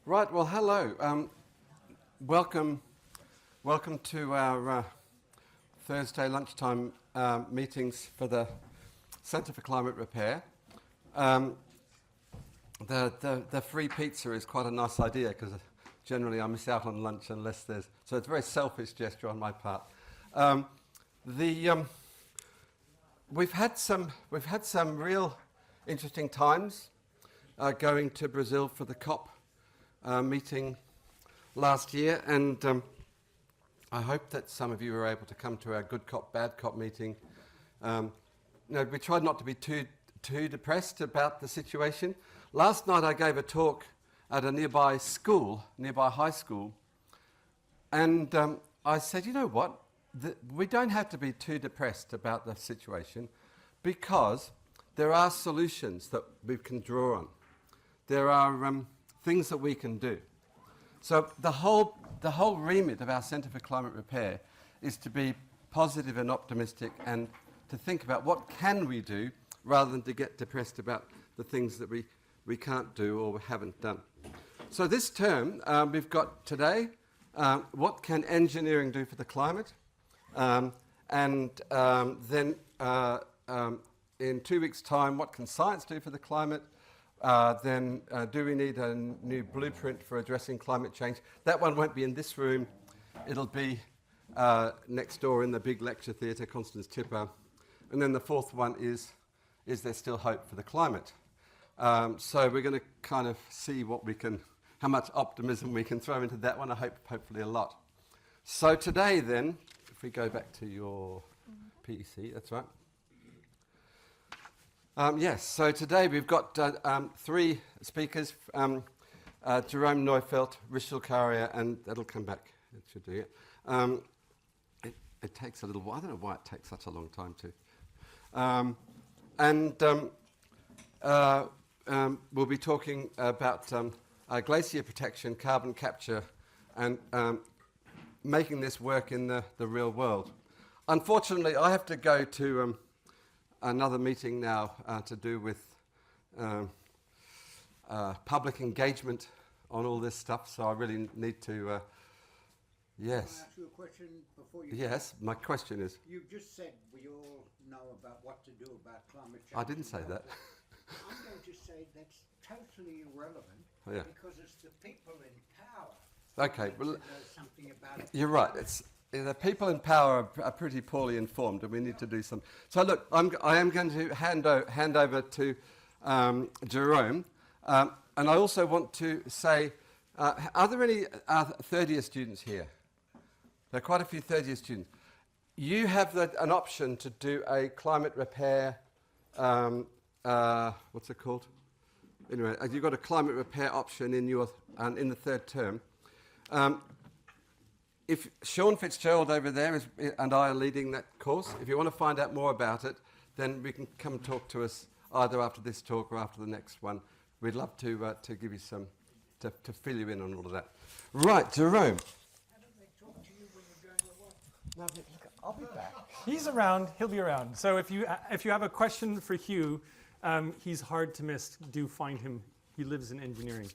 Right, well, hello. Welcome to our Thursday lunchtime meetings for the Centre for Climate Repair. The free pizza is quite a nice idea because generally I miss out on lunch unless there's... So it's a very selfish gesture on my part. We've had some real interesting times going to Brazil for the COP meeting last year, and I hope that some of you were able to come to our good cop, bad cop meeting. We tried not to be too depressed about the situation. Last night I gave a talk at a nearby high school, and I said, you know what, we don't have to be too depressed about the situation because there are solutions that we can draw on. There are things that we can do. So the whole remit of our Centre for Climate Repair is to be positive and optimistic and to think about what can we do rather than to get depressed about the things that we can't do or haven't done. So this term we've got today, what can engineering do for the climate? Then in 2 weeks' time, what can science do for the climate? Then do we need a new blueprint for addressing climate change? That one won't be in this room. It'll be next door in the big lecture theatre, Constance Tipper. And then the fourth one is there still hope for the climate? So we're going to kind of see how much optimism we can throw into that one. I hope hopefully a lot. So today then, if we go back to your PEC, that's right. Yes, so today we've got three speakers, Jerome Neufeld, Rishul Karia, and that'll come back, it should do it. It takes a little while, I don't know why it takes such a long time to. We'll be talking about glacier protection, carbon capture, and making this work in the real world. Unfortunately, I have to go to another meeting now to do with public engagement on all this stuff, so I really need to... yes. Can I ask you a question before you... Yes, my question is... You just said we all know about what to do about climate change. I didn't say that. I'm going to say that's totally irrelevant because it's the people in power Okay, well, know something about it. You're right. The people in power are pretty poorly informed, and we need to do some. So look, I am going to hand over to Jerome, and I also want to say, are there any third-year students here? There are quite a few third-year students. You have an option to do a climate repair. What's it called? Anyway, you've got a climate repair option in the third term. If Sean Fitzgerald over there and I are leading that course, if you want to find out more about it, then we can come and talk to us either after this talk or after the next one. We'd love to give you some, to fill you in on all of that. Right, Jerome. How do they talk to you when you're going to work? No, look, I'll be back. He's around. He'll be around. So if you have a question for Hugh, he's hard to miss. Do find him. He lives in engineering,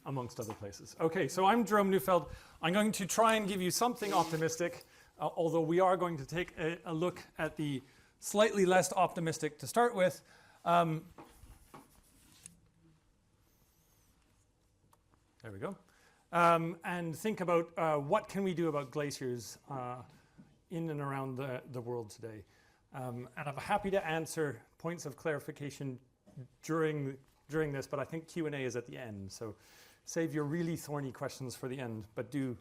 amongst other places. Okay, so I'm Jerome Neufeld. I'm going to try and give you something optimistic, although we are going to take a look at the slightly less optimistic to start with. There we go. And think about what can we do about glaciers in and around the world today. And I'm happy to answer points of clarification during this, but I think Q&A is at the end. So save your really thorny questions for the end, but do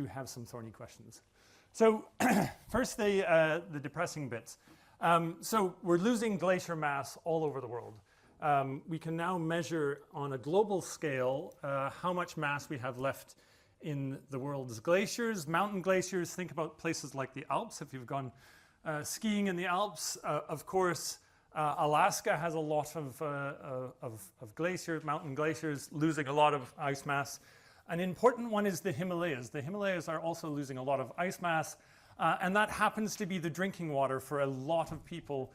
have some thorny questions. So first, the depressing bits. So we're losing glacier mass all over the world. We can now measure on a global scale how much mass we have left in the world's glaciers. Mountain glaciers, think about places like the Alps. If you've gone skiing in the Alps, of course, Alaska has a lot of glaciers, mountain glaciers, losing a lot of ice mass. An important one is the Himalayas. The Himalayas are also losing a lot of ice mass, and that happens to be the drinking water for a lot of people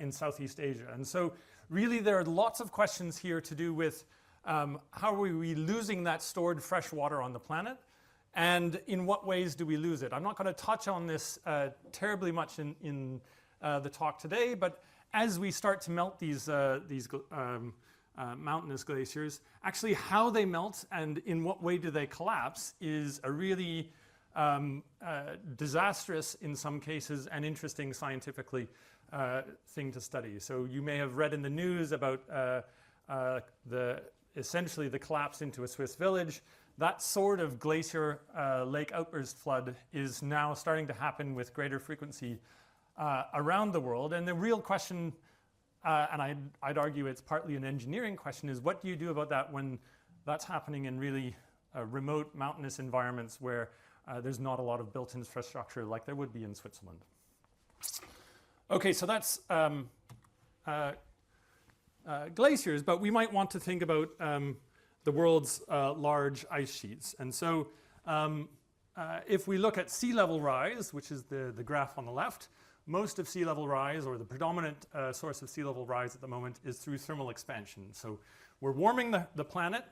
in Southeast Asia. And so really there are lots of questions here to do with how are we losing that stored fresh water on the planet? And in what ways do we lose it? I'm not going to touch on this terribly much in the talk today, but as we start to melt these mountainous glaciers, actually how they melt and in what way do they collapse is a really disastrous in some cases and interesting scientifically thing to study. So you may have read in the news about essentially the collapse into a Swiss village. That sort of glacier lake outburst flood is now starting to happen with greater frequency around the world. And the real question, and I'd argue it's partly an engineering question, is what do you do about that when that's happening in really remote mountainous environments where there's not a lot of built infrastructure like there would be in Switzerland. Okay, so that's glaciers, but we might want to think about the world's large ice sheets. And so if we look at sea level rise, which is the graph on the left, most of sea level rise, or the predominant source of sea level rise at the moment, is through thermal expansion. So we're warming the planet,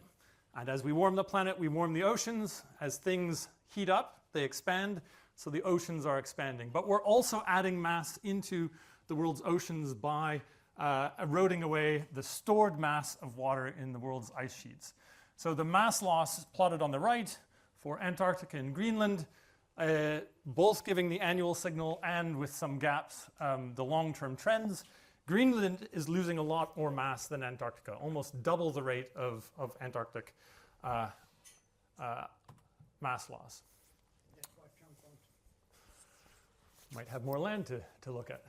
and as we warm the planet, we warm the oceans. As things heat up, they expand, so the oceans are expanding. But we're also adding mass into the world's oceans by eroding away the stored mass of water in the world's ice sheets. So the mass loss plotted on the right for Antarctica and Greenland, both giving the annual signal and with some gaps, the long-term trends. Greenland is losing a lot more mass than Antarctica, almost double the rate of Antarctic mass loss. Might have more land to look at.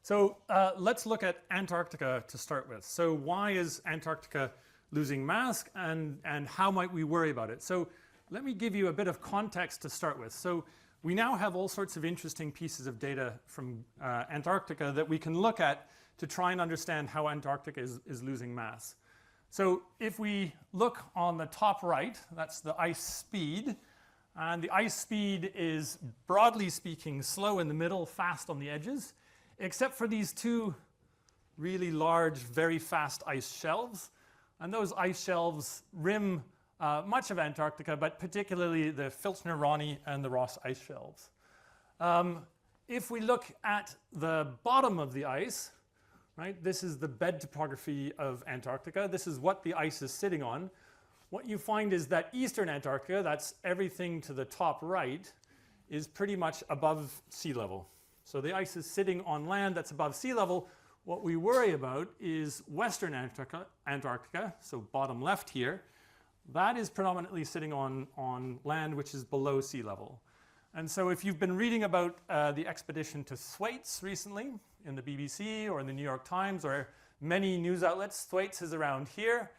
So let's look at Antarctica to start with. So why is Antarctica losing mass, and how might we worry about it? So let me give you a bit of context to start with. So we now have all sorts of interesting pieces of data from Antarctica that we can look at to try and understand how Antarctica is losing mass. So if we look on the top right, that's the ice speed. And the ice speed is, broadly speaking, slow in the middle, fast on the edges, except for these two really large, very fast ice shelves. And those ice shelves rim much of Antarctica, but particularly the Filchner-Ronne and the Ross ice shelves. If we look at the bottom of the ice, right, this is the bed topography of Antarctica. This is what the ice is sitting on. What you find is that eastern Antarctica, that's everything to the top right, is pretty much above sea level. So the ice is sitting on land that's above sea level. What we worry about is western Antarctica, so bottom left here. That is predominantly sitting on land which is below sea level. And so if you've been reading about the expedition to Thwaites recently in the BBC or in the New York Times or many news outlets, Thwaites is around here.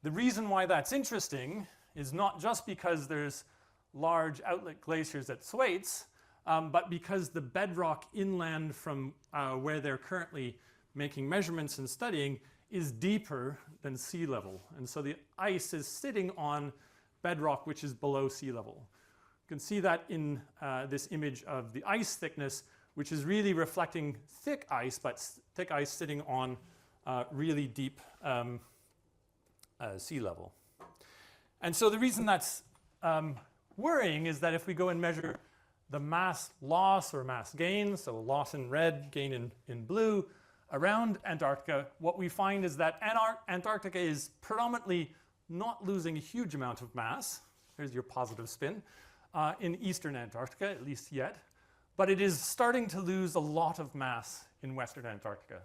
The reason why that's interesting is not just because there's large outlet glaciers at Thwaites, but because the bedrock inland from where they're currently making measurements and studying is deeper than sea level. And so the ice is sitting on bedrock which is below sea level. You can see that in this image of the ice thickness, which is really reflecting thick ice, but thick ice sitting on really deep sea level. And so the reason that's worrying is that if we go and measure the mass loss or mass gain, so loss in red, gain in blue, around Antarctica, what we find is that Antarctica is predominantly not losing a huge amount of mass. There's your positive spin in eastern Antarctica, at least yet. But it is starting to lose a lot of mass in western Antarctica.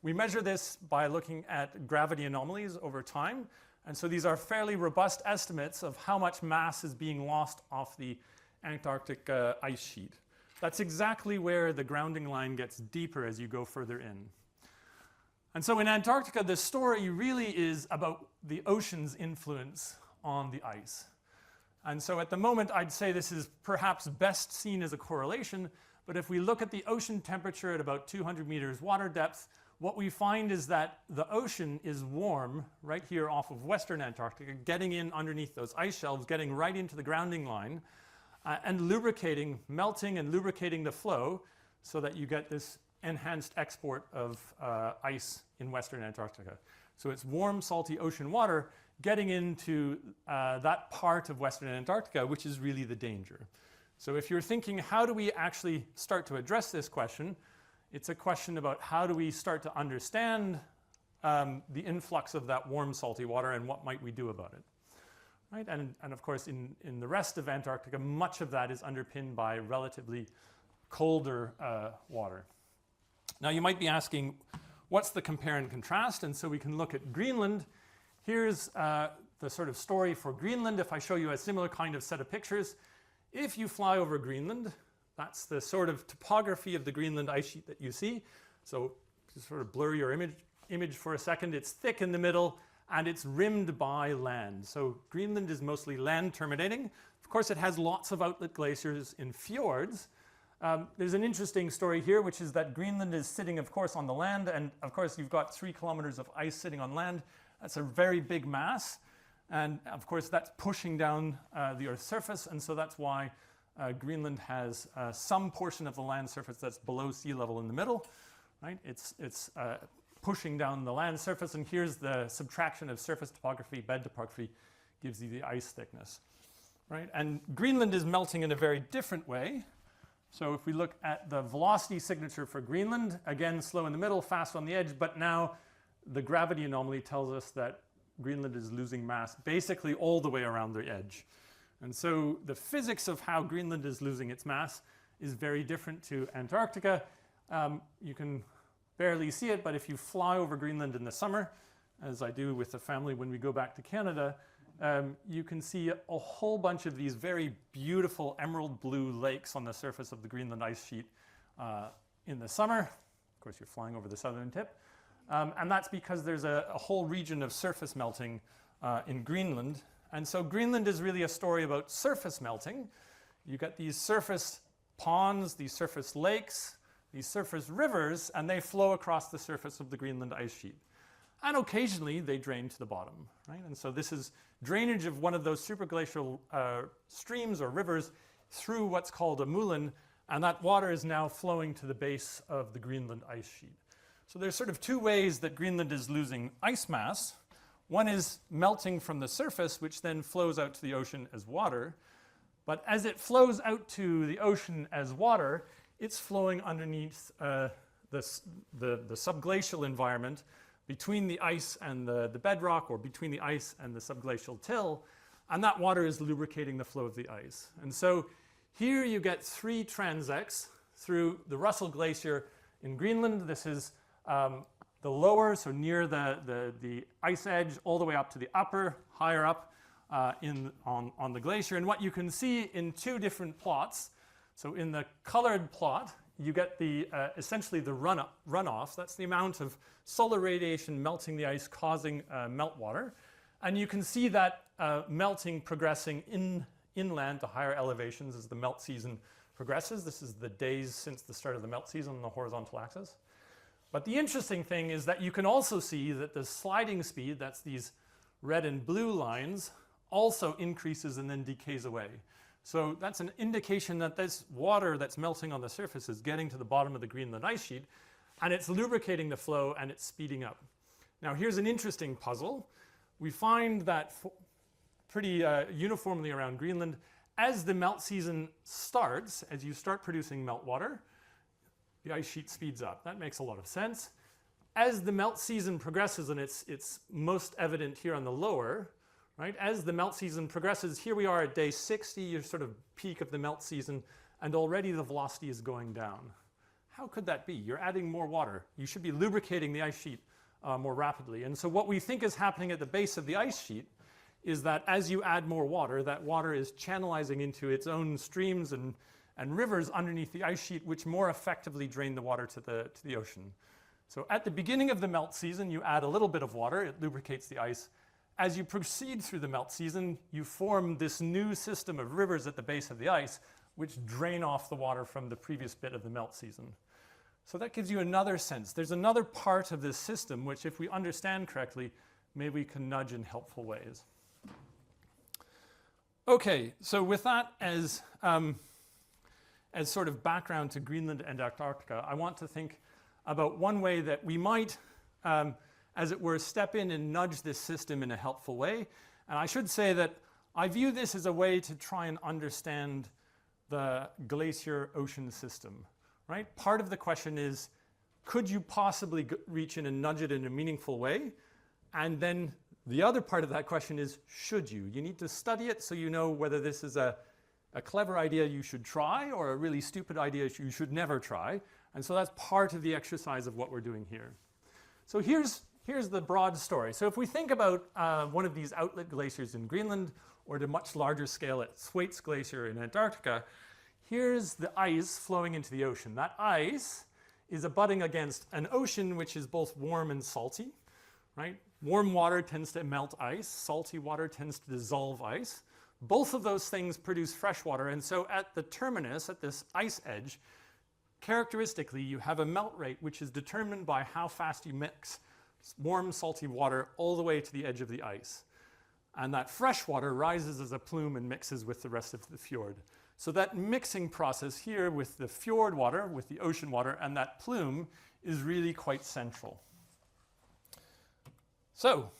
We measure this by looking at gravity anomalies over time. And so these are fairly robust estimates of how much mass is being lost off the Antarctic ice sheet. That's exactly where the grounding line gets deeper as you go further in. And so in Antarctica, the story really is about the ocean's influence on the ice. And so at the moment, I'd say this is perhaps best seen as a correlation. But if we look at the ocean temperature at about 200 meters water depth, what we find is that the ocean is warm right here off of western Antarctica, getting in underneath those ice shelves, getting right into the grounding line, and lubricating, melting and lubricating the flow so that you get this enhanced export of ice in western Antarctica. So it's warm, salty ocean water getting into that part of Western Antarctica, which is really the danger. So if you're thinking, how do we actually start to address this question? It's a question about how do we start to understand the influx of that warm, salty water and what might we do about it, right? And of course, in the rest of Antarctica, much of that is underpinned by relatively colder water. Now, you might be asking, what's the compare and contrast? And so we can look at Greenland. Here's the sort of story for Greenland. If I show you a similar kind of set of pictures, if you fly over Greenland, that's the sort of topography of the Greenland ice sheet that you see. So to sort of blur your image for a second, it's thick in the middle and it's rimmed by land. So Greenland is mostly land terminating. Of course, it has lots of outlet glaciers in fjords. There's an interesting story here, which is that Greenland is sitting, of course, on the land. And of course, you've got 3 kilometers of ice sitting on land. That's a very big mass. And of course, that's pushing down the Earth's surface. And so that's why Greenland has some portion of the land surface that's below sea level in the middle, right? It's pushing down the land surface. And here's the subtraction of surface topography, bed topography, gives you the ice thickness, right? And Greenland is melting in a very different way. So if we look at the velocity signature for Greenland, again, slow in the middle, fast on the edge, but now the gravity anomaly tells us that Greenland is losing mass basically all the way around the edge. And so the physics of how Greenland is losing its mass is very different to Antarctica. You can barely see it, but if you fly over Greenland in the summer, as I do with the family when we go back to Canada, you can see a whole bunch of these very beautiful emerald blue lakes on the surface of the Greenland ice sheet in the summer. Of course, you're flying over the southern tip. And that's because there's a whole region of surface melting in Greenland. And so Greenland is really a story about surface melting. You get these surface ponds, these surface lakes, these surface rivers, and they flow across the surface of the Greenland ice sheet. And occasionally they drain to the bottom, right? And so this is drainage of one of those superglacial streams or rivers through what's called a moulin, and that water is now flowing to the base of the Greenland ice sheet. So there's sort of 2 ways that Greenland is losing ice mass. One is melting from the surface, which then flows out to the ocean as water. But as it flows out to the ocean as water, it's flowing underneath the subglacial environment between the ice and the bedrock, or between the ice and the subglacial till, and that water is lubricating the flow of the ice. And so here you get 3 transects through the Russell Glacier in Greenland. This is the lower, so near the ice edge, all the way up to the upper, higher up on the glacier. And what you can see in 2 different plots, so in the colored plot, you get the essentially the runoff. That's the amount of solar radiation melting the ice, causing meltwater. And you can see that melting progressing inland to higher elevations as the melt season progresses. This is the days since the start of the melt season on the horizontal axis. But the interesting thing is that you can also see that the sliding speed, that's these red and blue lines, also increases and then decays away. So that's an indication that this water that's melting on the surface is getting to the bottom of the Greenland ice sheet, and it's lubricating the flow and it's speeding up. Now here's an interesting puzzle. We find that pretty uniformly around Greenland, as the melt season starts, as you start producing meltwater, the ice sheet speeds up. That makes a lot of sense. As the melt season progresses, and it's most evident here on the lower, right? As the melt season progresses, here we are at day 60, your sort of peak of the melt season, and already the velocity is going down. How could that be? You're adding more water. You should be lubricating the ice sheet more rapidly. And so what we think is happening at the base of the ice sheet is that as you add more water, that water is channelizing into its own streams and rivers underneath the ice sheet, which more effectively drain the water to the ocean. So at the beginning of the melt season, you add a little bit of water, it lubricates the ice. As you proceed through the melt season, you form this new system of rivers at the base of the ice, which drain off the water from the previous bit of the melt season. So that gives you another sense. There's another part of this system, which if we understand correctly, maybe we can nudge in helpful ways. Okay, so with that as sort of background to Greenland and Antarctica, I want to think about one way that we might as it were, step in and nudge this system in a helpful way. And I should say that I view this as a way to try and understand the glacier ocean system, right? Part of the question is, could you possibly reach in and nudge it in a meaningful way? And then the other part of that question is, should you? You need to study it so you know whether this is a clever idea you should try or a really stupid idea you should never try. And so that's part of the exercise of what we're doing here. So here's the broad story. So if we think about one of these outlet glaciers in Greenland, or to much larger scale at Thwaites Glacier in Antarctica, here's the ice flowing into the ocean. That ice is abutting against an ocean which is both warm and salty, right? Warm water tends to melt ice. Salty water tends to dissolve ice. Both of those things produce fresh water, and so at the terminus, at this ice edge, characteristically, you have a melt rate which is determined by how fast you mix warm, salty water all the way to the edge of the ice. And that fresh water rises as a plume and mixes with the rest of the fjord. So that mixing process here with the fjord water, with the ocean water, and that plume is really quite central. So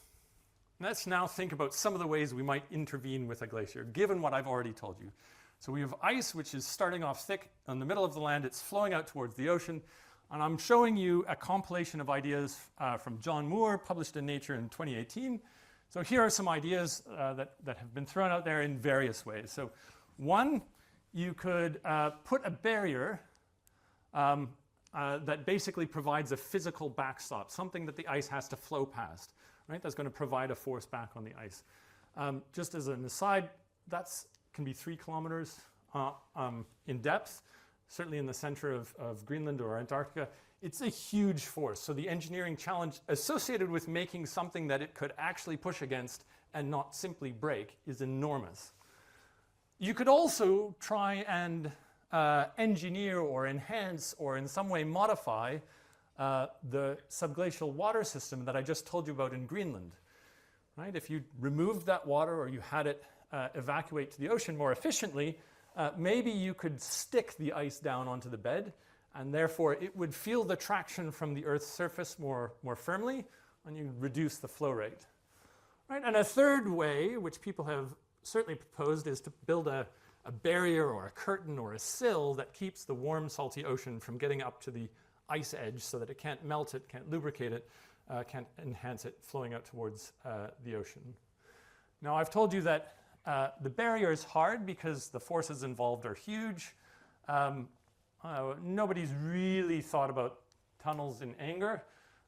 let's now think about some of the ways we might intervene with a glacier, given what I've already told you. So we have ice, which is starting off thick in the middle of the land. It's flowing out towards the ocean. And I'm showing you a compilation of ideas from John Moore, published in Nature in 2018. So here are some ideas that have been thrown out there in various ways. So one, you could put a barrier that basically provides a physical backstop, something that the ice has to flow past, right? That's going to provide a force back on the ice. Just as an aside, that can be 3 kilometers in depth, certainly in the center of Greenland or Antarctica. It's a huge force. So the engineering challenge associated with making something that it could actually push against and not simply break is enormous. You could also try and engineer or enhance or in some way modify the subglacial water system that I just told you about in Greenland. Right? If you removed that water or you had it evacuate to the ocean more efficiently, maybe you could stick the ice down onto the bed, and therefore it would feel the traction from the Earth's surface more firmly, and you reduce the flow rate. Right? And a third way, which people have certainly proposed, is to build a barrier or a curtain or a sill that keeps the warm, salty ocean from getting up to the ice edge so that it can't melt it, can't lubricate it, can't enhance it flowing out towards the ocean. Now, I've told you that the barrier is hard because the forces involved are huge. Nobody's really thought about tunnels in anger,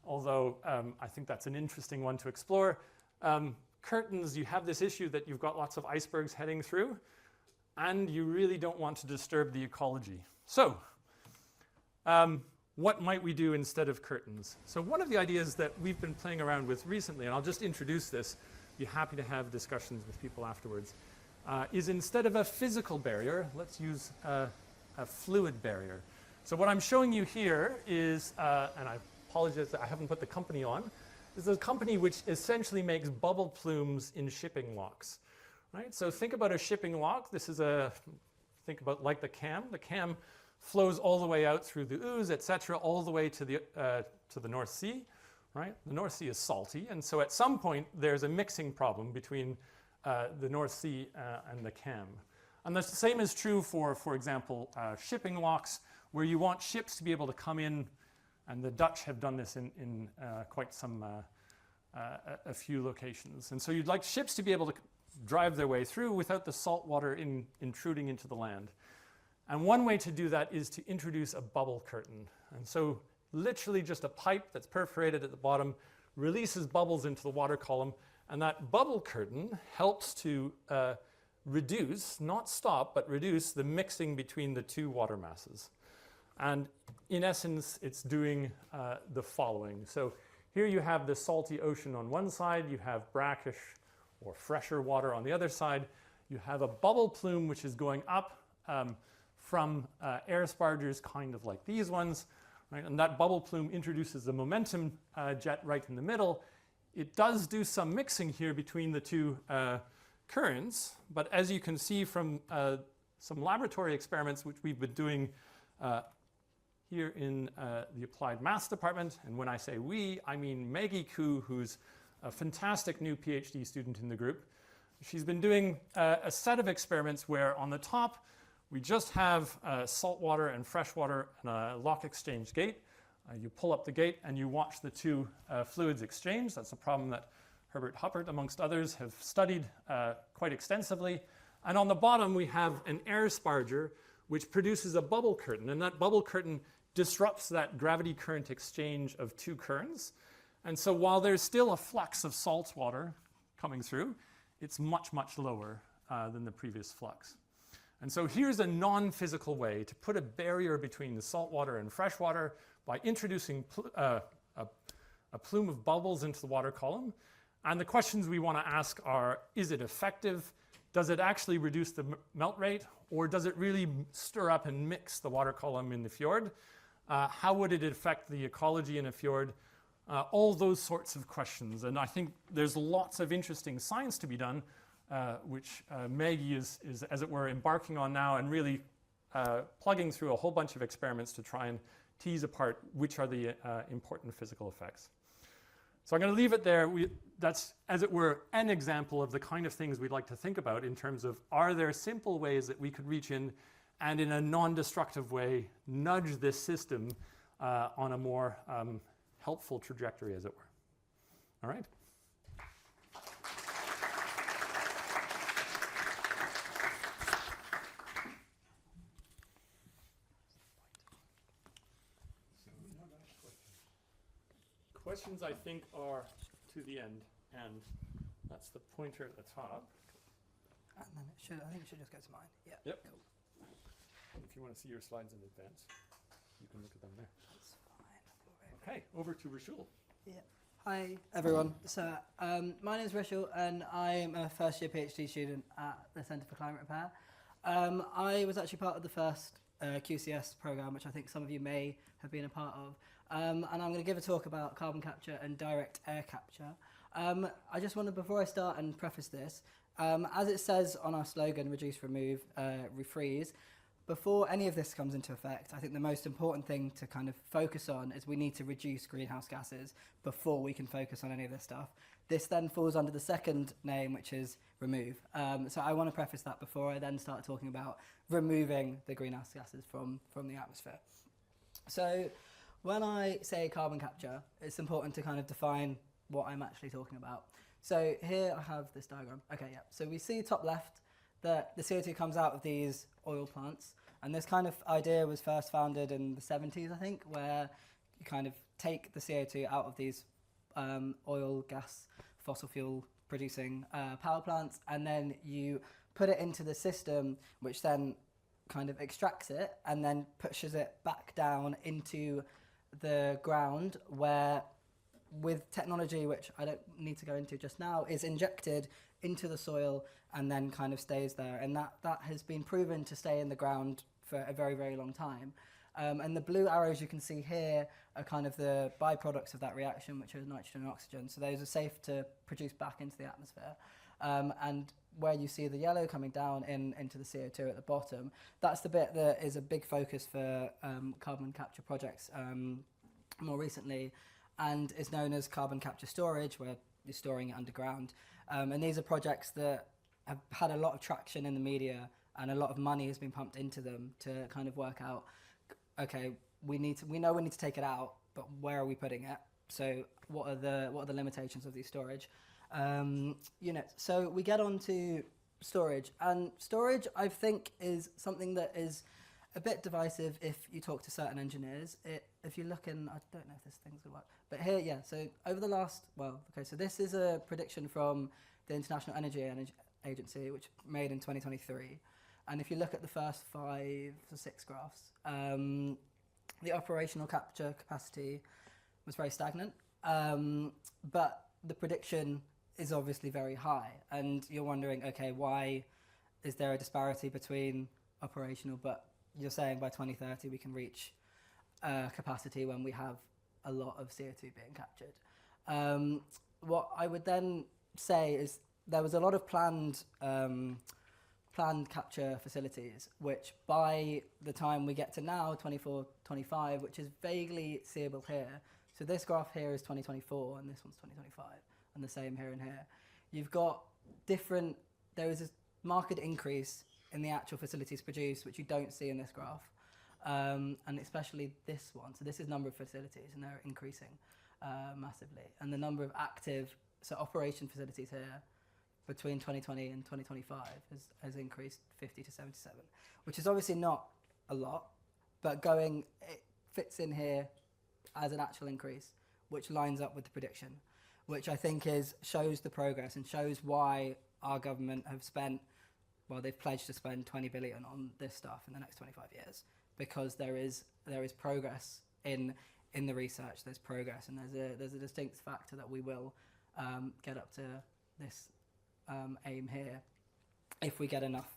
although I think that's an interesting one to explore. Curtains, you have this issue that you've got lots of icebergs heading through, and you really don't want to disturb the ecology. So, what might we do instead of curtains? So one of the ideas that we've been playing around with recently, and I'll just introduce this, be happy to have discussions with people afterwards, is instead of a physical barrier, let's use a fluid barrier. So what I'm showing you here is, and I apologize that I haven't put the company on, is a company which essentially makes bubble plumes in shipping locks. Right? So think about a shipping lock. This is think about like the cam. The cam flows all the way out through the ooze, etc., all the way to the North Sea. Right? The North Sea is salty, and so at some point there's a mixing problem between the North Sea and the cam. And the same is true for example, shipping locks, where you want ships to be able to come in, and the Dutch have done this in quite a few locations. And so you'd like ships to be able to drive their way through without the salt water intruding into the land. And one way to do that is to introduce a bubble curtain. And so literally just a pipe that's perforated at the bottom releases bubbles into the water column, and that bubble curtain helps to reduce, not stop, but reduce the mixing between the two water masses. And in essence, it's doing the following. So here you have the salty ocean on one side, you have brackish or fresher water on the other side. You have a bubble plume which is going up from air spargers, kind of like these ones, right? And that bubble plume introduces the momentum jet right in the middle. It does do some mixing here between the two currents, but as you can see from some laboratory experiments which we've been doing here in the Applied Maths department. And when I say we, I mean Maggie Koo, who's a fantastic new PhD student in the group. She's been doing a set of experiments where on the top we just have salt water and fresh water and a lock exchange gate. You pull up the gate and you watch the two fluids exchange. That's a problem that Herbert Huppert, amongst others, have studied quite extensively. And on the bottom we have an air sparger which produces a bubble curtain, and that bubble curtain disrupts that gravity current exchange of two currents. And so while there's still a flux of salt water coming through, it's much, much lower than the previous flux. And so here's a non-physical way to put a barrier between the salt water and fresh water by introducing a plume of bubbles into the water column. And the questions we want to ask are, is it effective? Does it actually reduce the melt rate? Or does it really stir up and mix the water column in the fjord? How would it affect the ecology in a fjord? All those sorts of questions. And I think there's lots of interesting science to be done, which Maggie is, as it were, embarking on now and really plugging through a whole bunch of experiments to try and tease apart which are the important physical effects. So I'm going to leave it there. That's, as it were, an example of the kind of things we'd like to think about in terms of, are there simple ways that we could reach in and in a non-destructive way nudge this system on a more helpful trajectory, as it were. All right? Questions, I think, are to the end, and that's the pointer at the top. And then it should, I think it should just go to mine. Yeah. Yep. Cool. If you want to see your slides in advance, you can look at them there. That's fine. Okay, over to Rishul. Yeah. Hi, everyone. So my name is Rishul, and I'm a first-year PhD student at the Centre for Climate Repair. I was actually part of the first QCS programme, which I think some of you may have been a part of. And I'm going to give a talk about carbon capture and direct air capture. I just wanted, before I start and preface this, as it says on our slogan, reduce, remove, refreeze, before any of this comes into effect, I think the most important thing to kind of focus on is we need to reduce greenhouse gases before we can focus on any of this stuff. This then falls under the second name, which is remove. So I want to preface that before I then start talking about removing the greenhouse gases from the atmosphere. So when I say carbon capture, it's important to kind of define what I'm actually talking about. So here I have this diagram. Okay, yeah. So we see top left that the CO2 comes out of these oil plants. And this kind of idea was first founded in the 70s, I think, where you kind of take the CO2 out of these oil, gas, fossil fuel producing power plants, and then you put it into the system, which then kind of extracts it and then pushes it back down into the ground, where with technology, which I don't need to go into just now, is injected into the soil and then kind of stays there. And that has been proven to stay in the ground for a very, very long time. And the blue arrows you can see here are kind of the byproducts of that reaction, which are nitrogen and oxygen. So those are safe to produce back into the atmosphere. And where you see the yellow coming down into the CO2 at the bottom, that's the bit that is a big focus for carbon capture projects more recently, and is known as carbon capture storage, where you're storing it underground. And these are projects that have had a lot of traction in the media, and a lot of money has been pumped into them to kind of work out, okay, we know we need to take it out, but where are we putting it? So what are the limitations of these storage units? So we get on to storage, and storage, I think, is something that is a bit divisive if you talk to certain engineers. If you look in, I don't know if this thing's gonna work, but here, yeah, so over the last, so this is a prediction from the International Energy Agency, which made in 2023. And if you look at the first 5 or 6 graphs, the operational capture capacity was very stagnant, but the prediction is obviously very high. And you're wondering, okay, why is there a disparity between operational, but you're saying by 2030 we can reach capacity when we have a lot of CO2 being captured. What I would then say is there was a lot of planned planned capture facilities, which by the time we get to now, 24, 25, which is vaguely seeable here. So this graph here is 2024 and this one's 2025, and the same here and here. You've got there is a marked increase in the actual facilities produced, which you don't see in this graph, and especially this one. So this is number of facilities, and they're increasing massively. And the number of active, so operation facilities here, between 2020 and 2025 has increased 50 to 77, which is obviously not a lot, but it fits in here as an actual increase, which lines up with the prediction, which I think shows the progress and shows why our government have they've pledged to spend 20 billion on this stuff in the next 25 years, because there is progress in the research, there's progress, and there's a distinct factor that we will get up to this aim here if we get enough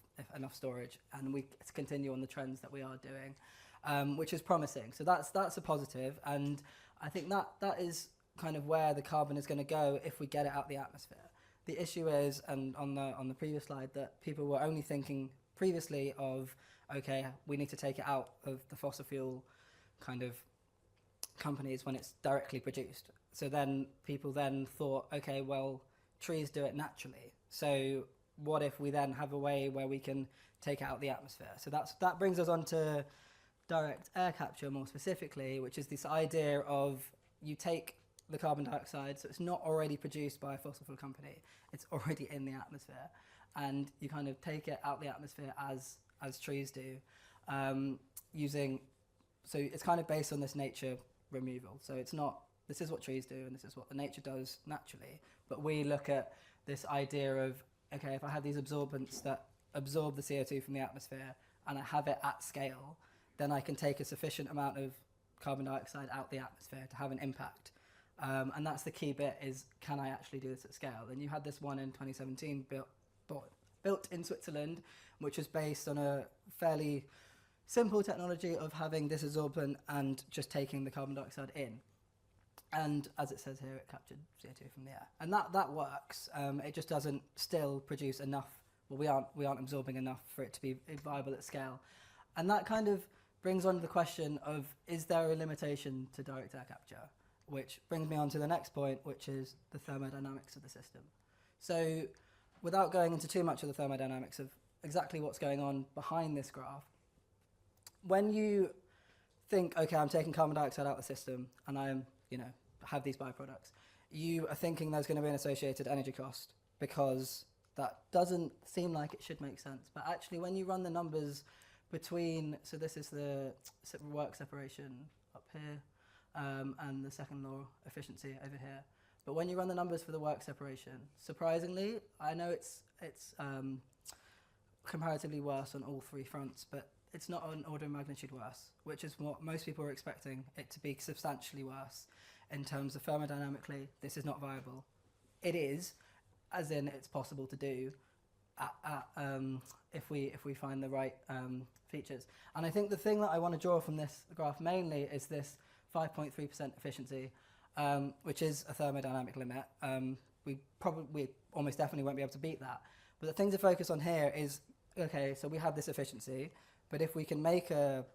storage and we continue on the trends that we are doing, which is promising. So that's a positive, and I think that is kind of where the carbon is going to go if we get it out the atmosphere. The issue is, and on the previous slide, that people were only thinking previously of, okay, we need to take it out of the fossil fuel kind of companies when it's directly produced. So then people thought, okay, well, trees do it naturally. So what if we then have a way where we can take it out the atmosphere? So that brings us on to direct air capture more specifically, which is this idea of you take the carbon dioxide, so it's not already produced by a fossil fuel company, it's already in the atmosphere, and you kind of take it out the atmosphere as trees do, so it's kind of based on this nature removal. So it's not, this is what trees do and this is what the nature does naturally, but we look at this idea of, okay, if I have these absorbents that absorb the CO2 from the atmosphere and I have it at scale, then I can take a sufficient amount of carbon dioxide out the atmosphere to have an impact. And that's the key bit, is can I actually do this at scale? And you had this one in 2017 built in Switzerland, which was based on a fairly simple technology of having this absorbent and just taking the carbon dioxide in. And as it says here, it captured CO2 from the air. And that works. It just doesn't still produce enough. Well, we aren't absorbing enough for it to be viable at scale. And that kind of brings on the question of, is there a limitation to direct air capture? Which brings me on to the next point, which is the thermodynamics of the system. So without going into too much of the thermodynamics of exactly what's going on behind this graph, when you think, okay, I'm taking carbon dioxide out of the system and I'm, have these byproducts, you are thinking there's going to be an associated energy cost, because that doesn't seem like it should make sense. But actually, when you run the numbers between, so this is the work separation up here, and the second law efficiency over here. But when you run the numbers for the work separation, surprisingly, I know it's comparatively worse on all three fronts, but it's not an order of magnitude worse, which is what most people were expecting it to be, substantially worse in terms of thermodynamically. This is not viable. It is, as in it's possible to do if we find the right features. And I think the thing that I want to draw from this graph mainly is this 5.3% efficiency, which is a thermodynamic limit. We almost definitely won't be able to beat that. But the thing to focus on here is, okay, so we have this efficiency, but if we can make a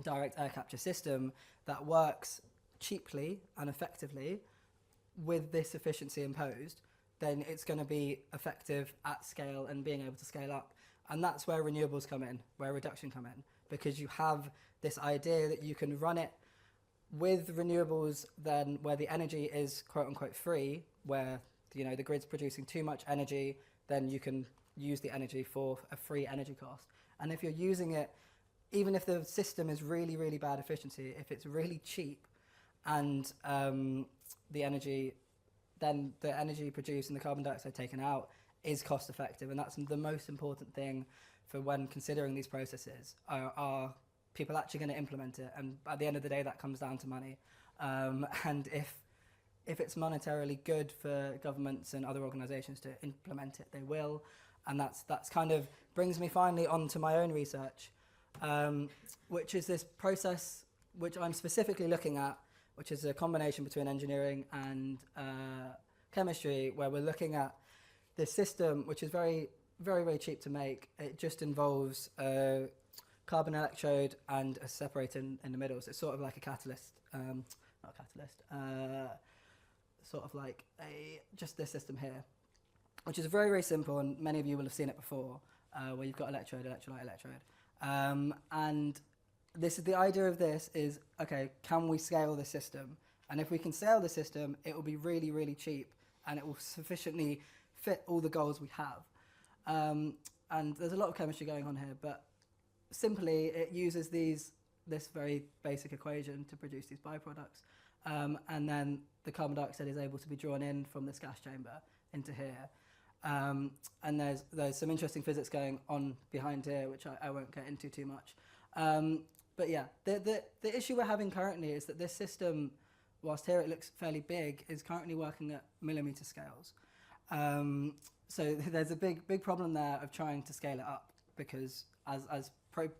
direct air capture system that works cheaply and effectively with this efficiency imposed, then it's going to be effective at scale and being able to scale up. And that's where renewables come in, where reduction come in, because you have this idea that you can run it with renewables then where the energy is quote unquote free, where the grid's producing too much energy, then you can use the energy for a free energy cost. And if you're using it, even if the system is really, really bad efficiency, if it's really cheap and the energy produced and the carbon dioxide taken out is cost effective, and that's the most important thing for when considering these processes. Are people actually going to implement it? And at the end of the day, that comes down to money. And if it's monetarily good for governments and other organisations to implement it, they will. And that's kind of brings me finally on to my own research, which is this process which I'm specifically looking at, which is a combination between engineering and chemistry, where we're looking at this system, which is very very, very cheap to make. It just involves a carbon electrode and a separator in the middle. So it's sort of like a catalyst, not a catalyst, sort of like just this system here, which is very, very simple, and many of you will have seen it before, where you've got electrode, electrolyte, electrode. And this is the idea of this is, okay, can we scale the system? And if we can scale the system, it will be really, really cheap, and it will sufficiently fit all the goals we have. And there's a lot of chemistry going on here, but simply it uses this very basic equation to produce these byproducts. And then the carbon dioxide is able to be drawn in from this gas chamber into here. And there's some interesting physics going on behind here, which I won't get into too much. But yeah, the issue we're having currently is that this system, whilst here it looks fairly big, is currently working at millimeter scales. So there's a big problem there of trying to scale it up, because as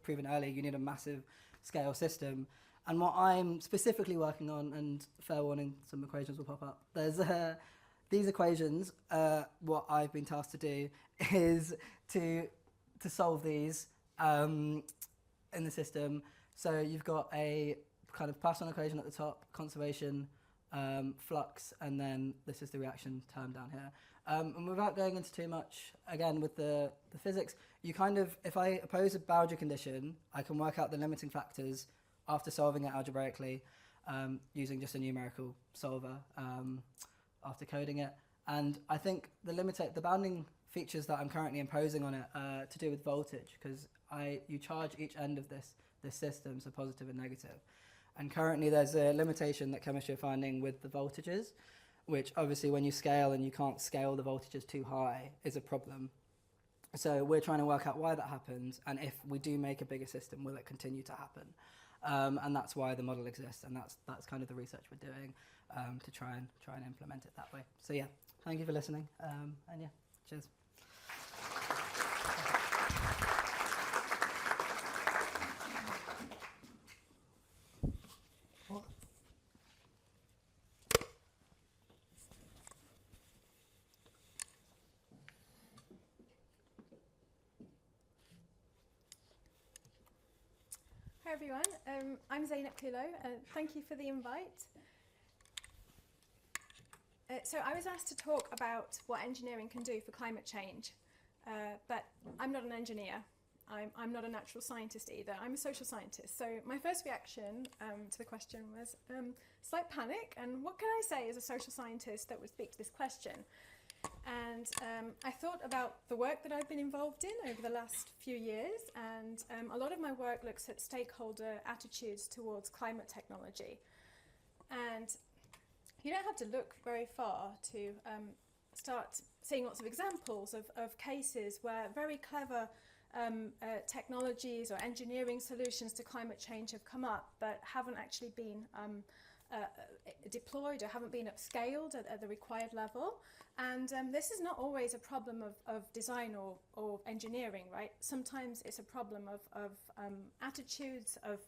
proven earlier, you need a massive scale system. And what I'm specifically working on, and fair warning, some equations will pop up, there's these equations, what I've been tasked to do is to solve these in the system. So you've got a kind of Poisson equation at the top, conservation, flux, and then this is the reaction term down here. And without going into too much, again, with the physics, you kind of, if I oppose a boundary condition, I can work out the limiting factors after solving it algebraically, using just a numerical solver after coding it. And I think the bounding features that I'm currently imposing on it are to do with voltage, because you charge each end of this system, so positive and negative. And currently there's a limitation that chemistry are finding with the voltages, which obviously when you scale and you can't scale the voltages too high is a problem. So we're trying to work out why that happens, and if we do make a bigger system, will it continue to happen? And that's why the model exists, and that's kind of the research we're doing to try and implement it that way. So yeah, thank you for listening, and yeah, cheers. Hi everyone, I'm Zeynep Clulow. Thank you for the invite. So I was asked to talk about what engineering can do for climate change, but I'm not an engineer. I'm not a natural scientist either. I'm a social scientist. So my first reaction to the question was slight panic, and what can I say as a social scientist that would speak to this question? And I thought about the work that I've been involved in over the last few years, and a lot of my work looks at stakeholder attitudes towards climate technology. And you don't have to look very far to start seeing lots of examples of cases where very clever technologies or engineering solutions to climate change have come up but haven't actually been deployed or haven't been upscaled at the required level. And this is not always a problem of design or engineering, right? Sometimes it's a problem of attitudes, of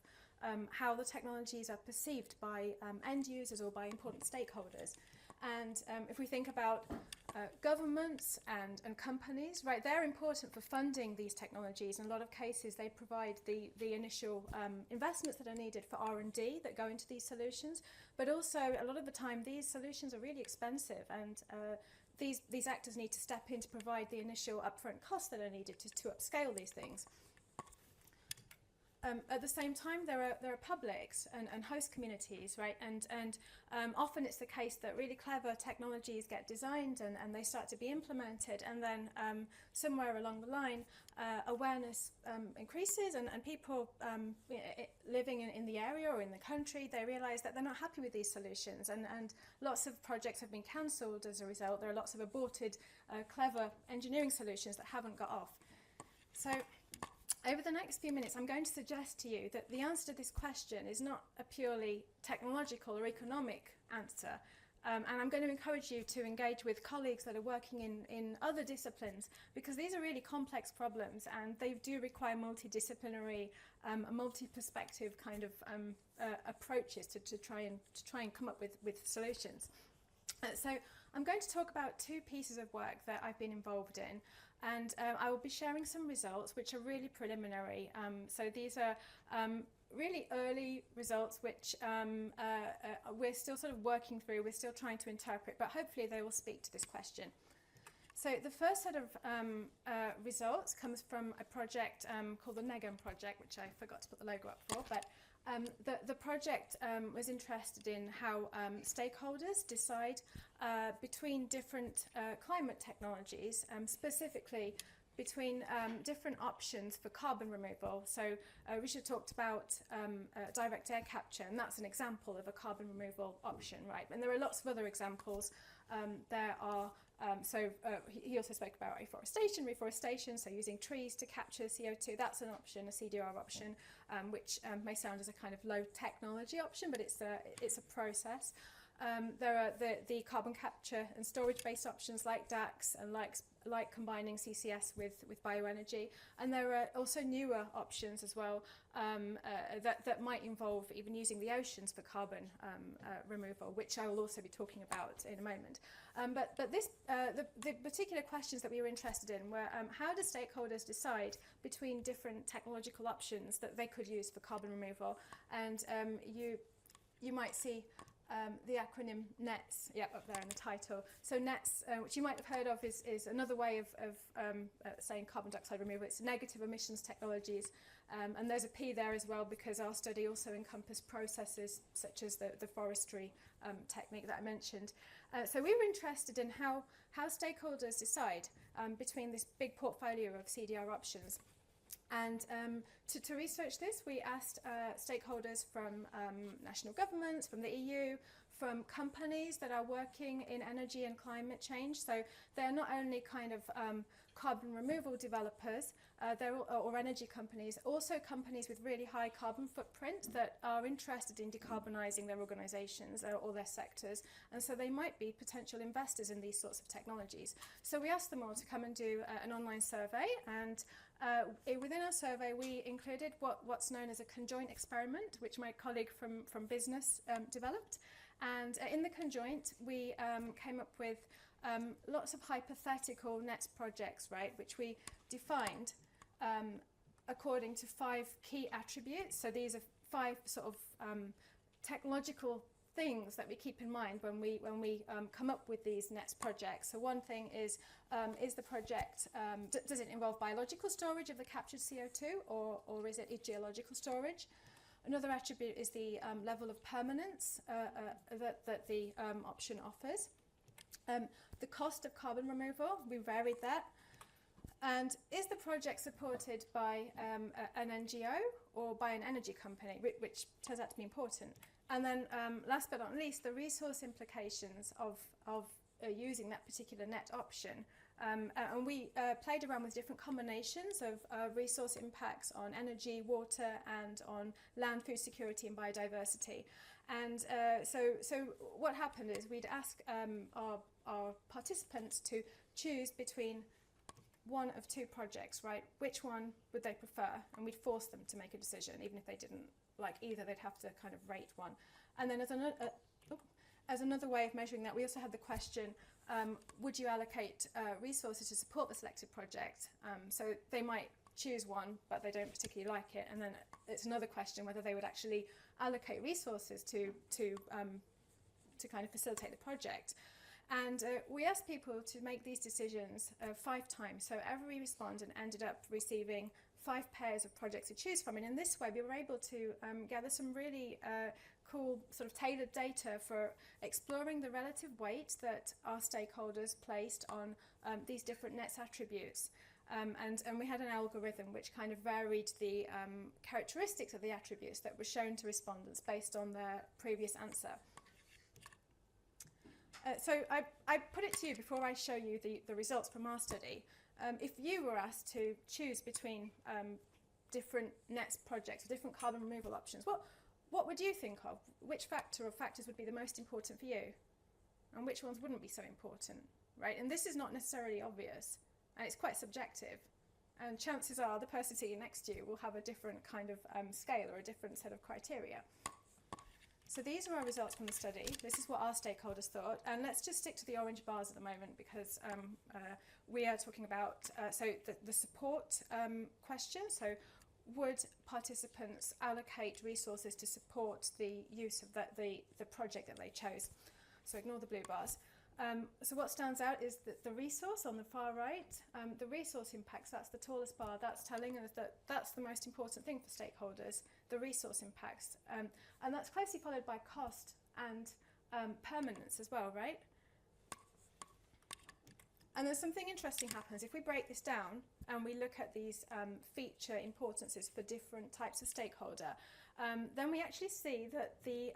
how the technologies are perceived by end users or by important stakeholders. And if we think about governments and companies, right, they're important for funding these technologies. In a lot of cases, they provide the initial investments that are needed for R&D that go into these solutions. But also, a lot of the time, these solutions are really expensive, and these actors need to step in to provide the initial upfront costs that are needed to upscale these things. At the same time, there are publics and host communities, right? And often it's the case that really clever technologies get designed and they start to be implemented, and then somewhere along the line, awareness increases, and people living in the area or in the country, they realise that they're not happy with these solutions, and lots of projects have been cancelled as a result. There are lots of aborted clever engineering solutions that haven't got off. So over the next few minutes, I'm going to suggest to you that the answer to this question is not a purely technological or economic answer. And I'm going to encourage you to engage with colleagues that are working in other disciplines, because these are really complex problems and they do require multidisciplinary, multi-perspective kind of approaches to try and come up with solutions. So I'm going to talk about two pieces of work that I've been involved in. And I will be sharing some results which are really preliminary. So these are really early results which we're still sort of working through, we're still trying to interpret, but hopefully they will speak to this question. So the first set of results comes from a project called the NEGAM project, which I forgot to put the logo up for, but the project was interested in how stakeholders decide between different climate technologies, specifically between different options for carbon removal. So Rishul talked about direct air capture, and that's an example of a carbon removal option, right? And there are lots of other examples. There are, he also spoke about reforestation, so using trees to capture CO2, that's an option, a CDR option, which may sound as a kind of low technology option, but it's a process. There are the carbon capture and storage based options like DAX and like combining CCS with bioenergy, and there are also newer options as well that might involve even using the oceans for carbon removal, which I will also be talking about in a moment. But this the particular questions that we were interested in were how do stakeholders decide between different technological options that they could use for carbon removal, and you might see the acronym NETS, up there in the title. So NETS, which you might have heard of, is another way of saying carbon dioxide removal. It's negative emissions technologies, and there's a P there as well because our study also encompassed processes such as the forestry technique that I mentioned. So we were interested in how stakeholders decide between this big portfolio of CDR options. And to research this, we asked stakeholders from national governments, from the EU, from companies that are working in energy and climate change. So they're not only kind of carbon removal developers or energy companies, also companies with really high carbon footprint that are interested in decarbonising their organisations or their sectors. And so they might be potential investors in these sorts of technologies. So we asked them all to come and do an online survey, and within our survey we included what's known as a conjoint experiment, which my colleague from business developed. And in the conjoint we came up with lots of hypothetical NETS projects, right, which we defined according to 5 key attributes. So these are 5 sort of technological things that we keep in mind when we come up with these NETS projects. So one thing is the project, does it involve biological storage of the captured CO2 or is it geological storage? Another attribute is the level of permanence that the option offers. The cost of carbon removal, we varied that. And is the project supported by an NGO or by an energy company, which turns out to be important. And then last but not least, the resource implications of using that particular net option. And we played around with different combinations of resource impacts on energy, water, and on land, food security and biodiversity. And so what happened is we'd ask our participants to choose between one of 2 projects, right? Which one would they prefer? And we'd force them to make a decision, even if they didn't like either, they'd have to kind of rate one. And then as another way of measuring that, we also had the question, would you allocate resources to support the selected project? So they might choose one, but they don't particularly like it. And then it's another question whether they would actually allocate resources to kind of facilitate the project. And we asked people to make these decisions 5 times. So every respondent ended up receiving 5 pairs of projects to choose from. And in this way, we were able to gather some really cool sort of tailored data for exploring the relative weight that our stakeholders placed on these different NETS attributes. And we had an algorithm which kind of varied the characteristics of the attributes that were shown to respondents based on their previous answer. So I put it to you before I show you the results from our study. If you were asked to choose between different NETS projects, or different carbon removal options, what would you think of? Which factor or factors would be the most important for you? And which ones wouldn't be so important, right? And this is not necessarily obvious, and it's quite subjective. And chances are the person sitting next to you will have a different kind of scale or a different set of criteria. So these are our results from the study. This is what our stakeholders thought. And let's just stick to the orange bars at the moment because we are talking about the support question. So would participants allocate resources to support the use of the project that they chose? So ignore the blue bars. So what stands out is that the resource on the far right, the resource impacts, that's the tallest bar, that's telling us that that's the most important thing for stakeholders, the resource impacts. And that's closely followed by cost and permanence as well, right? And there's something interesting happens. If we break this down and we look at these feature importances for different types of stakeholder, then we actually see that the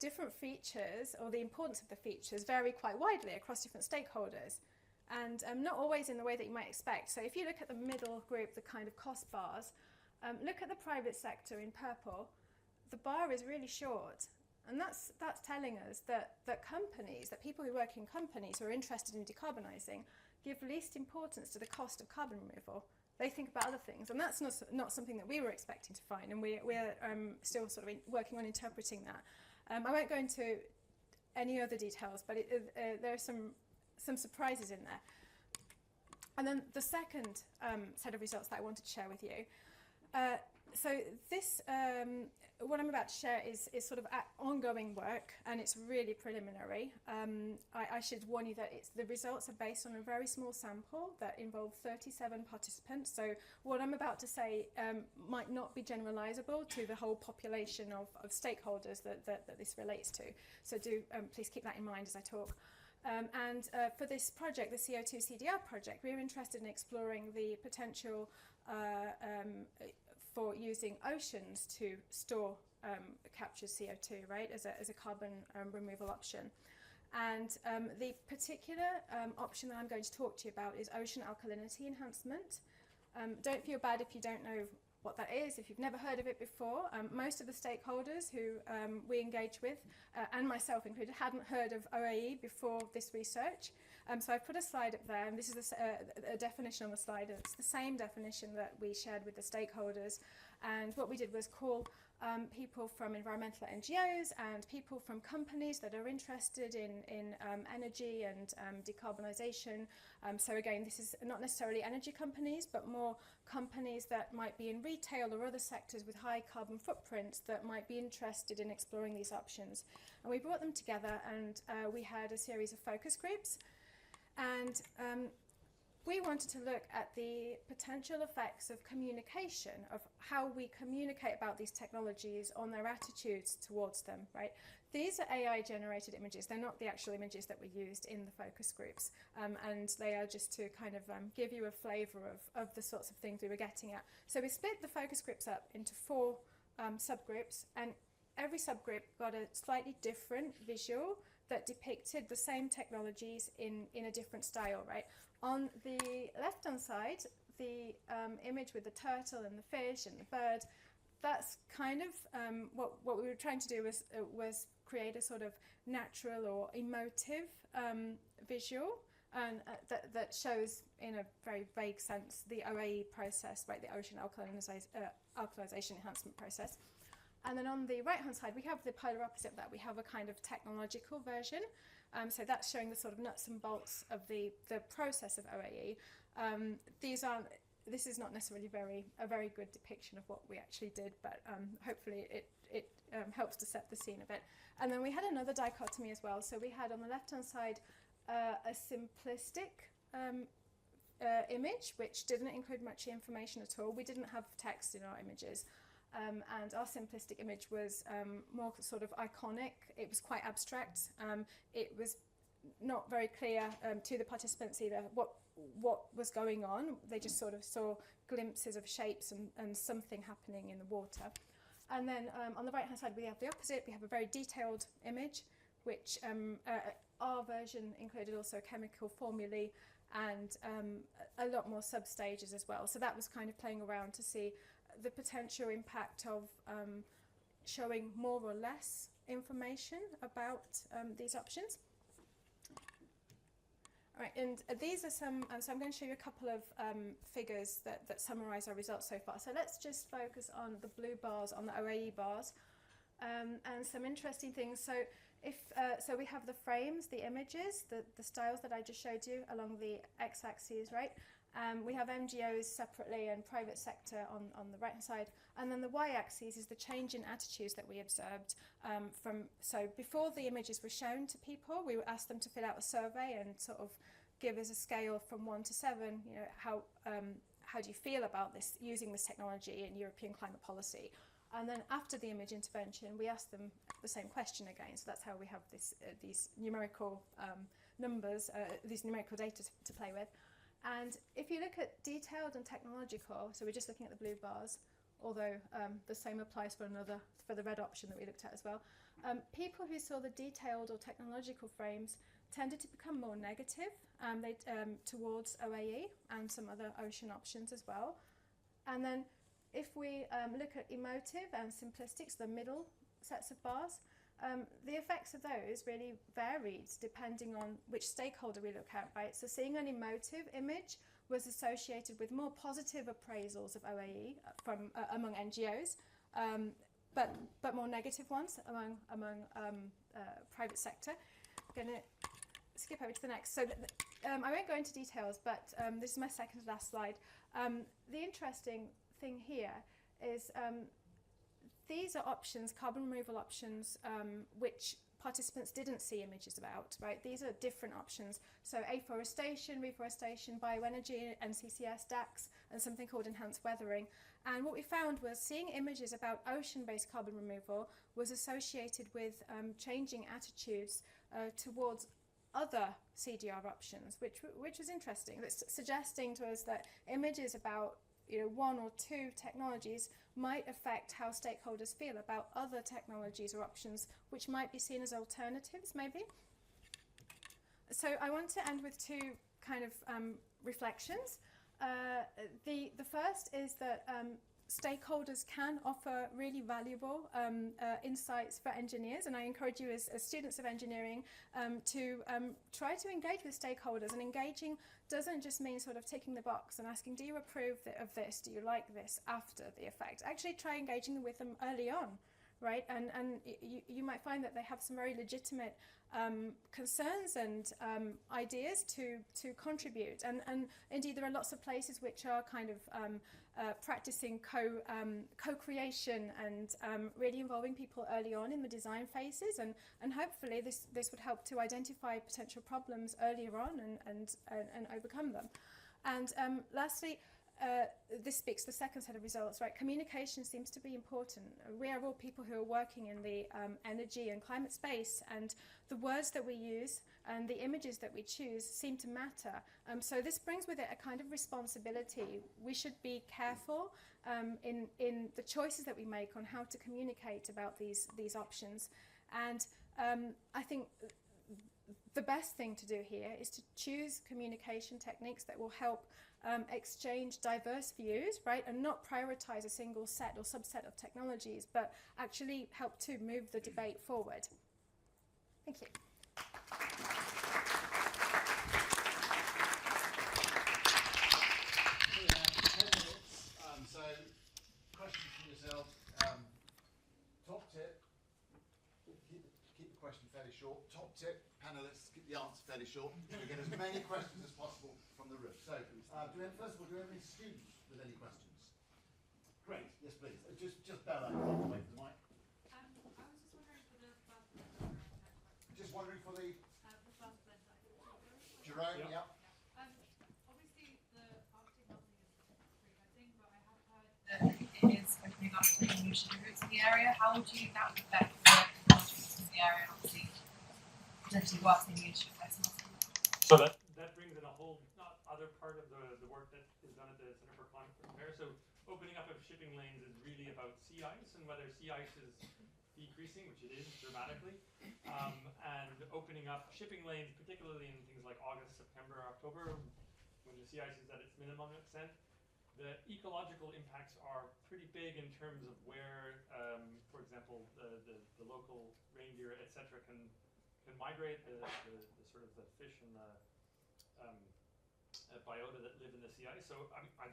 different features or the importance of the features vary quite widely across different stakeholders and not always in the way that you might expect. So if you look at the middle group, the kind of cost bars, look at the private sector in purple, the bar is really short. And that's telling us that companies, that people who work in companies who are interested in decarbonising give least importance to the cost of carbon removal. They think about other things, and that's not something that we were expecting to find, and we're still sort of working on interpreting that. I won't go into any other details, but there are some surprises in there. And then the second set of results that I wanted to share with you. So this, what I'm about to share is sort of ongoing work, and it's really preliminary. I should warn you that the results are based on a very small sample that involved 37 participants. So what I'm about to say might not be generalizable to the whole population of stakeholders that this relates to. So do please keep that in mind as I talk. And for this project, the CO2 CDR project, we're interested in exploring the potential for using oceans to store captured CO2, right, as a carbon removal option. And the particular option that I'm going to talk to you about is ocean alkalinity enhancement. Don't feel bad if you don't know what that is, if you've never heard of it before. Most of the stakeholders who we engage with, and myself included, hadn't heard of OAE before this research. So I've put a slide up there, and this is a definition on the slide. It's the same definition that we shared with the stakeholders. And what we did was call people from environmental NGOs and people from companies that are interested in energy and decarbonisation. So again, this is not necessarily energy companies, but more companies that might be in retail or other sectors with high carbon footprints that might be interested in exploring these options. And we brought them together, and we had a series of focus groups. And we wanted to look at the potential effects of communication, of how we communicate about these technologies on their attitudes towards them, right? These are AI-generated images. They're not the actual images that were used in the focus groups. And they are just to kind of give you a flavour of the sorts of things we were getting at. So we split the focus groups up into 4 subgroups, and every subgroup got a slightly different visual that depicted the same technologies in a different style, right? On the left-hand side, the image with the turtle and the fish and the bird, that's kind of what we were trying to do was create a sort of natural or emotive visual, and that shows in a very vague sense the OAE process, right, the ocean alkalization enhancement process. And then on the right-hand side, we have the polar opposite of that. We have a kind of technological version. So that's showing the sort of nuts and bolts of the process of OAE. This is not necessarily a very good depiction of what we actually did, but hopefully it helps to set the scene a bit. And then we had another dichotomy as well. So we had on the left-hand side a simplistic image, which didn't include much information at all. We didn't have text in our images. And our simplistic image was more sort of iconic. It was quite abstract. It was not very clear to the participants either what was going on. They just sort of saw glimpses of shapes and something happening in the water. And then on the right-hand side, we have the opposite. We have a very detailed image, which our version included also chemical formulae and a lot more sub-stages as well. So that was kind of playing around to see the potential impact of showing more or less information about these options. All right, and these are some, so I'm going to show you a couple of figures that summarise our results so far. So let's just focus on the blue bars, on the OAE bars. and some interesting things. So so we have the frames, the images, the styles that I just showed you along the x-axis, right? We have NGOs separately and private sector on the right-hand side. And then the y-axis is the change in attitudes that we observed so before the images were shown to people, we asked them to fill out a survey and sort of give us a scale from 1 to 7, you know, how do you feel about this, using this technology in European climate policy? And then after the image intervention, we asked them the same question again. So that's how we have these numerical numbers, these numerical data to play with. And if you look at detailed and technological, so we're just looking at the blue bars, although the same applies for the red option that we looked at as well. People who saw the detailed or technological frames tended to become more negative towards OAE and some other ocean options as well. And then if we look at emotive and simplistics, the middle sets of bars, the effects of those really varied depending on which stakeholder we look at, right? So seeing an emotive image was associated with more positive appraisals of OAE among NGOs, but more negative ones among private sector. I'm going to skip over to the next. So I won't go into details, but this is my second to last slide. The interesting thing here is these are options, carbon removal options, which participants didn't see images about, right? These are different options. So afforestation, reforestation, bioenergy, NCCS, DAX, and something called enhanced weathering. And what we found was seeing images about ocean-based carbon removal was associated with changing attitudes towards other CDR options, which was interesting. It's suggesting to us that images about one or two technologies might affect how stakeholders feel about other technologies or options which might be seen as alternatives, maybe. So I want to end with two kind of reflections. The first is that stakeholders can offer really valuable insights for engineers, and I encourage you as students of engineering to try to engage with stakeholders. And engaging doesn't just mean sort of ticking the box and asking, do you approve of this, do you like this, after the effect. Actually try engaging with them early on, right? And you might find that they have some very legitimate concerns and ideas to contribute. And indeed there are lots of places which are kind of practicing co-creation and really involving people early on in the design phases, and hopefully this would help to identify potential problems earlier on and overcome them. And lastly, this speaks to the second set of results, right? Communication seems to be important. We are all people who are working in the energy and climate space, and the words that we use and the images that we choose seem to matter. So this brings with it a kind of responsibility. We should be careful in the choices that we make on how to communicate about these options. And I think the best thing to do here is to choose communication techniques that will help exchange diverse views, right, and not prioritize a single set or subset of technologies, but actually help to move the debate forward. Thank you. So, questions from yourselves. Top tip, keep the question fairly short. Top tip, panelists, keep the answer fairly short. We get as many questions as possible from the room. So, first of all, do we have any students with any questions? Great, yes please. Just Bella, wait for the mic. I was just wondering for the first blend. Just wondering for the The first blend. Jerome, yep. Obviously the Arctic melting is pretty good thing, but I have heard that it is opening up to new shipping routes in the area. How would you that would affect the routes in the area, and obviously potentially worsening the issue of vessels? So that brings in a whole other part of the work that is done at the Center for Climate Repair. So opening up of shipping lanes is really about sea ice and whether sea ice is decreasing, which it is dramatically, and opening up shipping lanes, particularly in things like August, September, October, when the sea ice is at its minimum extent. The ecological impacts are pretty big in terms of where, for example, the local reindeer, etc., can migrate, the sort of the fish and the biota that live in the sea ice. So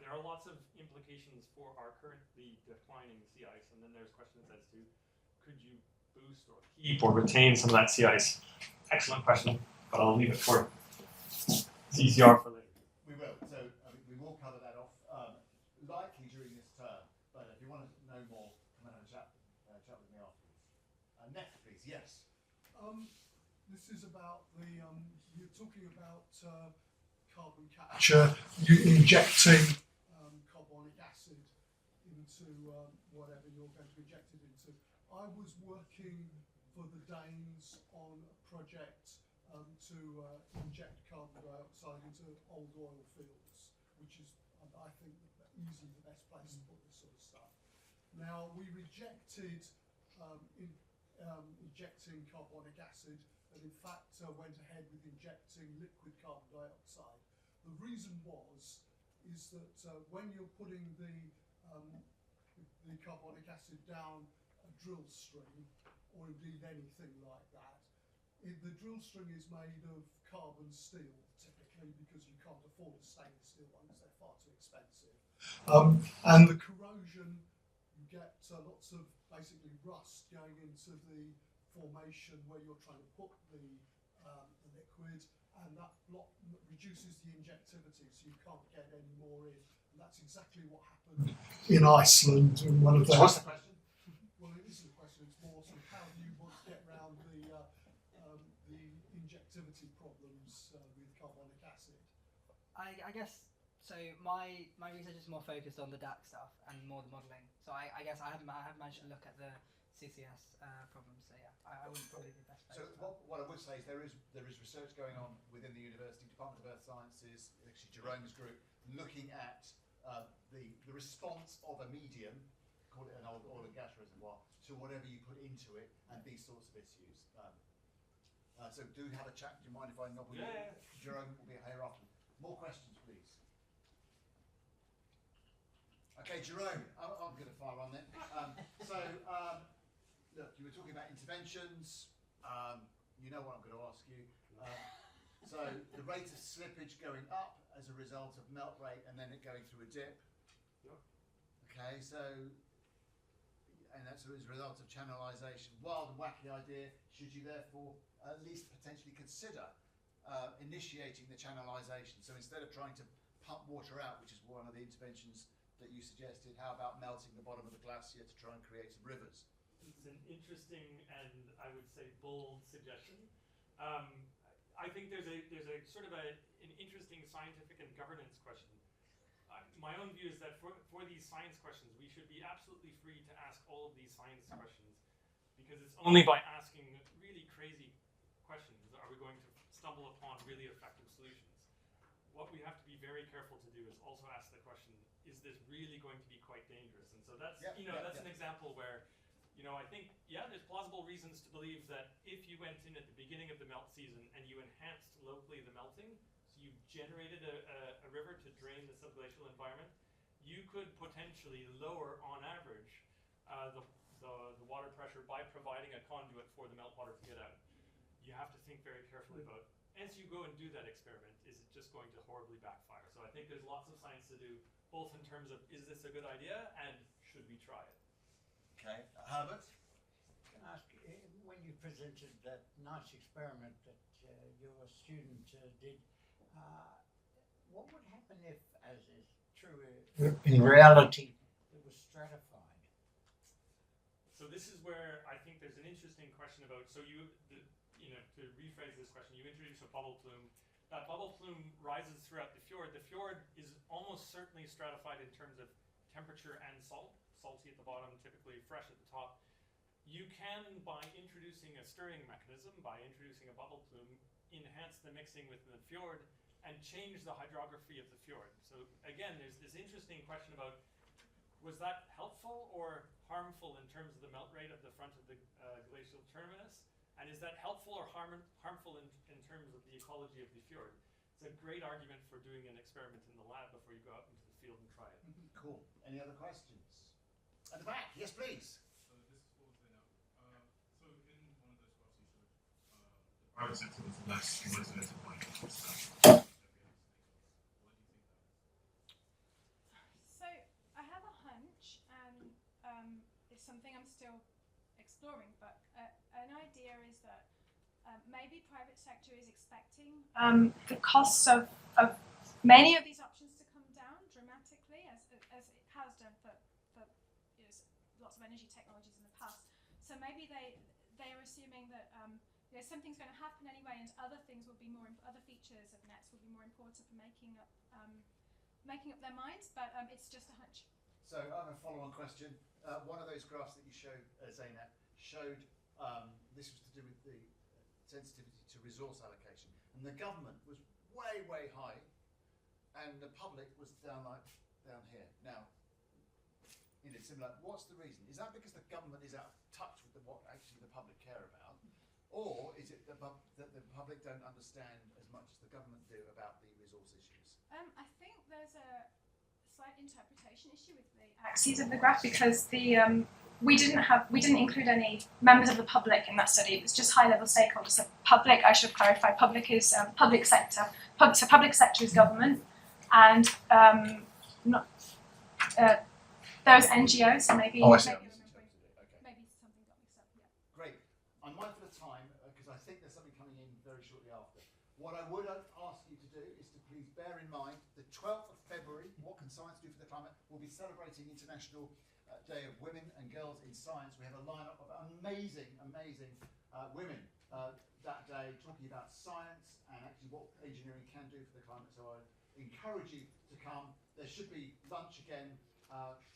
there are lots of implications for our currently declining sea ice, and then there's questions as to could you boost or keep or retain some of that sea ice? Excellent question, but I'll leave it for CCR for later. We will. So we will cover that off likely during this term. But if you want to know more, come and have a chat with me afterwards. Next, please. Yes. This is about the you're talking about carbon capture, you injecting carbonic acid into whatever you're going to inject it into. I was working for the Danes on a project to inject carbon dioxide into old oil fields, which is, I think, easily the best place to put this sort of stuff. Now, we rejected injecting carbonic acid, and in fact went ahead with injecting liquid carbon dioxide. The reason is that when you're putting the carbonic acid down a drill string, or indeed anything like that, the drill string is made of carbon steel typically, because you can't afford a stainless steel one because they're far too expensive. And the corrosion, you get lots of basically rust going into the formation where you're trying to put the liquid, and that reduces the injectivity, so you can't get any more in. And that's exactly what happened in Iceland. In one of those. What's the question? Well, it isn't a question. It's more sort of how do you want to get around the injectivity problems with carbonic acid. I guess so. My research is more focused on the DAC stuff and more the modelling. So I guess I haven't managed to look at the CCS problems. So yeah, I wouldn't probably be best. So what I would say is there is research going on within the University Department of Earth Sciences, actually Jerome's group, looking at the response of a medium, call it an old oil and gas reservoir, to whatever you put into it, and these sorts of issues. So do have a chat. Do you mind if I nobble you? Yeah. Jerome will be here after. More questions, please. Okay, Jerome, I'm going to fire on then. Look, you were talking about interventions. You know what I'm going to ask you. So the rate of slippage going up as a result of melt rate, and then it going through a dip. Okay, so, and that's as a result of channelization. Wild and wacky idea. Should you therefore at least potentially consider initiating the channelization? So instead of trying to pump water out, which is one of the interventions that you suggested, how about melting the bottom of the glacier to try and create some rivers? It's an interesting and I would say bold suggestion. I think there's a sort of an interesting scientific and governance question. My own view is that for these science questions, we should be absolutely free to ask all of these science questions, because it's only by asking really crazy questions are we going to stumble upon really effective solutions. What we have to be very careful to do is also ask the question, is this really going to be quite dangerous? And so that's an example where, I think, there's plausible reasons to believe that if you went in at the beginning of the melt season and you enhanced locally the melting, so you generated a river to drain the subglacial environment, you could potentially lower, on average, the water pressure by providing a conduit for the meltwater to get out. You have to think very carefully about, as you go and do that experiment, is it just going to horribly backfire? So I think there's lots of science to do, both in terms of, is this a good idea, and should we try it? Okay, Herbert? Can I ask, when you presented that nice experiment that your student did, what would happen if, as is true in reality, it was stratified? So this is where I think there's an interesting question about, so to rephrase this question, you introduce a bubble plume. That bubble plume rises throughout the fjord. The fjord is almost certainly stratified in terms of temperature and salt. Salty at the bottom, typically fresh at the top. You can, by introducing a stirring mechanism, by introducing a bubble plume, enhance the mixing within the fjord and change the hydrography of the fjord. So again, there's this interesting question about, was that helpful or harmful in terms of the melt rate of the front of the glacial terminus? And is that helpful or harmful in terms of the ecology of the fjord? It's a great argument for doing an experiment in the lab before you go out into the field and try it. Cool. Any other questions? At the back, yes please. So this is for Zeynep. So in one of those graphs you showed, the private sector was less motivated by stuff. What do you think that is? So I have a hunch, and it's something I'm still exploring. But an idea is that maybe private sector is expecting the costs of many of these options to come down dramatically, as it has done for you know, lots of energy technologies in the past. So maybe they are assuming that you know, something's going to happen anyway, and other things will be other features of nets will be more important for making up their minds. But it's just a hunch. So I have a follow-on question. One of those graphs that you showed, Zeynep, showed this was to do with the sensitivity to resource allocation, and the government was way, way high, and the public was down here. Now, you know, similar. What's the reason? Is that because the government is out of touch with what actually the public care about, or is it that the public don't understand as much as the government do about the resource issues? I think there's a slight interpretation issue with the axes of the graph, because we didn't include any members of the public in that study. It was just high-level stakeholders. So public, I should clarify, public is public sector. So public sector is government, and those NGOs. So maybe. Oh, I see. Maybe something got mixed up. Yeah. Great. I'm mindful of time because I think there's something coming in very shortly after. What I would ask you to do is to please bear in mind the 12th of February, What Can Science Do for the Climate? We'll be celebrating International Day of Women and Girls in Science. We have a lineup of amazing women that day talking about science and actually what engineering can do for the climate. So I encourage you to come. There should be lunch again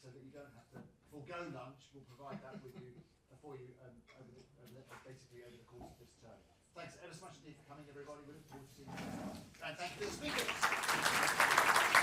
so that you don't have to forego lunch. We'll provide that with you for you basically over the course of this term. Thanks ever so much indeed for coming, everybody. We look forward to seeing you. And thank you to the speakers.